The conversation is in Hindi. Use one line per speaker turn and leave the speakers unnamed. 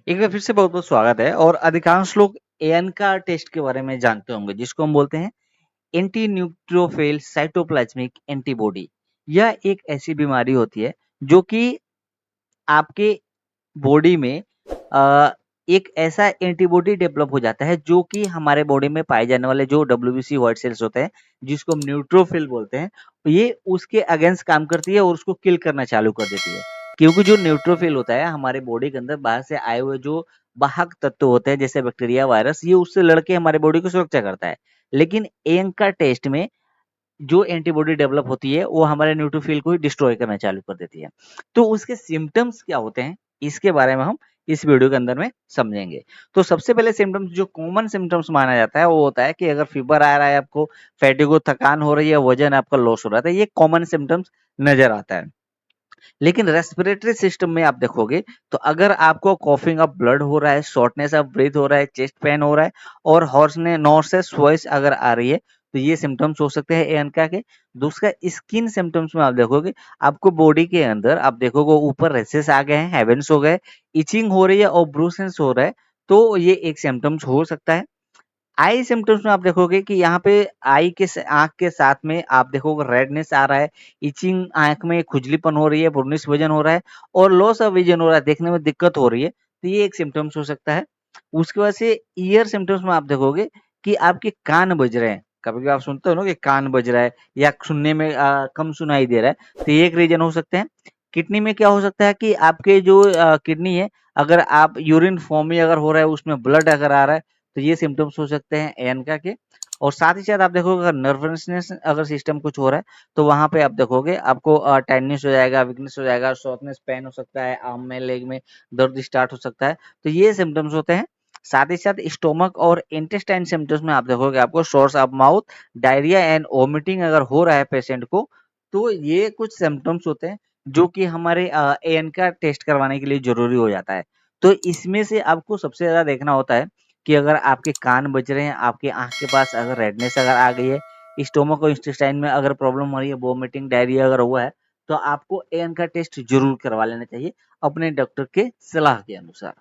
एक बार फिर से बहुत-बहुत स्वागत है और अधिकांश लोग एएनका टेस्ट के बारे में जानते होंगे जिसको हम बोलते हैं एंटी न्यूट्रोफिल साइटोप्लाज्मिक एंटीबॉडी। यह एक ऐसी बीमारी होती है जो कि आपके बॉडी में अ, एक ऐसा एंटीबॉडी डेवलप हो जाता है जो कि हमारे बॉडी में पाए जाने वाले जो डब्ल्यूबीसी व्हाइट सेल्स होते हैं, जिसको हम न्यूट्रोफिल बोलते हैं, ये उसके अगेंस्ट काम करती है और उसको किल करना चालू कर देती है। क्योंकि जो न्यूट्रोफिल होता है हमारे बॉडी के अंदर बाहर से आए हुए जो वाहक तत्व होते हैं जैसे बैक्टीरिया, वायरस, ये उससे लड़ के हमारे बॉडी को सुरक्षा करता है। लेकिन एएनका टेस्ट में जो एंटीबॉडी डेवलप होती है वो हमारे न्यूट्रोफिल को ही डिस्ट्रॉय करना चालू कर देती है। तो उसके सिम्पटम्स क्या होते हैं, इसके बारे में हम इस वीडियो के अंदर में समझेंगे। तो सबसे पहले सिम्पटम्स जो कॉमन सिम्पटम्स माना जाता है वो होता है कि अगर फीवर आ रहा है आपको, फैटिग थकान हो रही है, वजन आपका लॉस हो रहा है, तो ये कॉमन सिम्पटम्स नज़र आता है। लेकिन रेस्पिरेटरी सिस्टम में आप देखोगे तो अगर आपको कॉफिंग अप ब्लड हो रहा है, शॉर्टनेस ऑफ ब्रीथ हो रहा है, चेस्ट पेन हो रहा है और हॉर्सने नॉइसेस वॉइस अगर आ रही है, तो ये सिम्पटम्स हो सकते हैं एएनका के। दूसरा स्किन सिम्पटम्स में आप देखोगे, आपको बॉडी के अंदर आप देखोगे ऊपर रैशेस आ गए हैं, हेवेंस हो गए, इचिंग हो रही है और ब्रूसेस हो रहा है, तो ये एक सिम्पटम्स हो सकता है। आई सिम्पटम्स में आप देखोगे कि यहाँ पे आई के आँख के साथ में आप देखोगे रेडनेस आ रहा है, इचिंग आँख में खुजलीपन हो रही है, ब्राउनिश विज़न हो रहा है और लॉस ऑफ विज़न हो रहा है, देखने में दिक्कत हो रही है, तो ये एक सिम्पटम्स हो सकता है। उसके बाद से ईयर सिम्पटम्स में आप देखोगे कि आपके कान बज रहे हैं, कभी-कभी आप सुनते हो ना कि कान बज रहा है या सुनने में कम सुनाई दे रहा है, तो ये एक रीज़न हो सकते हैं। किडनी में क्या हो सकता है कि आपके जो किडनी है, अगर आप यूरिन फॉर्मिंग अगर हो रहा है, उसमें ब्लड अगर आ रहा है, तो ये सिम्पटम्स हो सकते हैं एएनका के। और साथ ही साथ आप देखोगे अगर नर्वसनेस अगर सिस्टम कुछ हो रहा है, तो वहाँ पे आप देखोगे आपको टायर्डनेस हो जाएगा, वीकनेस हो जाएगा, शॉर्टनेस, पेन हो सकता है, आर्म में, लेग में दर्द स्टार्ट हो सकता है, तो ये सिम्पटम्स होते हैं। साथ ही साथ स्टोमक और इंटेस्टाइन सिम्पटम्स में आप देखोगे आपको source of mouth, diarrhoea and vomiting अगर हो रहा है पेशेंट को, तो ये कुछ सिम्पटम्स होते हैं जो कि हमारे एएनका टेस्ट करवाने के लिए ज़रूरी हो जाता है। तो इसमें से आपको सबसे ज़्यादा देखना होता है कि अगर आपके कान बज रहे हैं, आपकी आँख के पास अगर रेडनेस अगर आ गई है, स्टोमक और इंटेस्टाइन में अगर प्रॉब्लम हो रही है, वोमिटिंग, डायरिया अगर हुआ है, तो आपको एएनका टेस्ट ज़रूर करवा लेना चाहिए, अपने डॉक्टर के सलाह के अनुसार।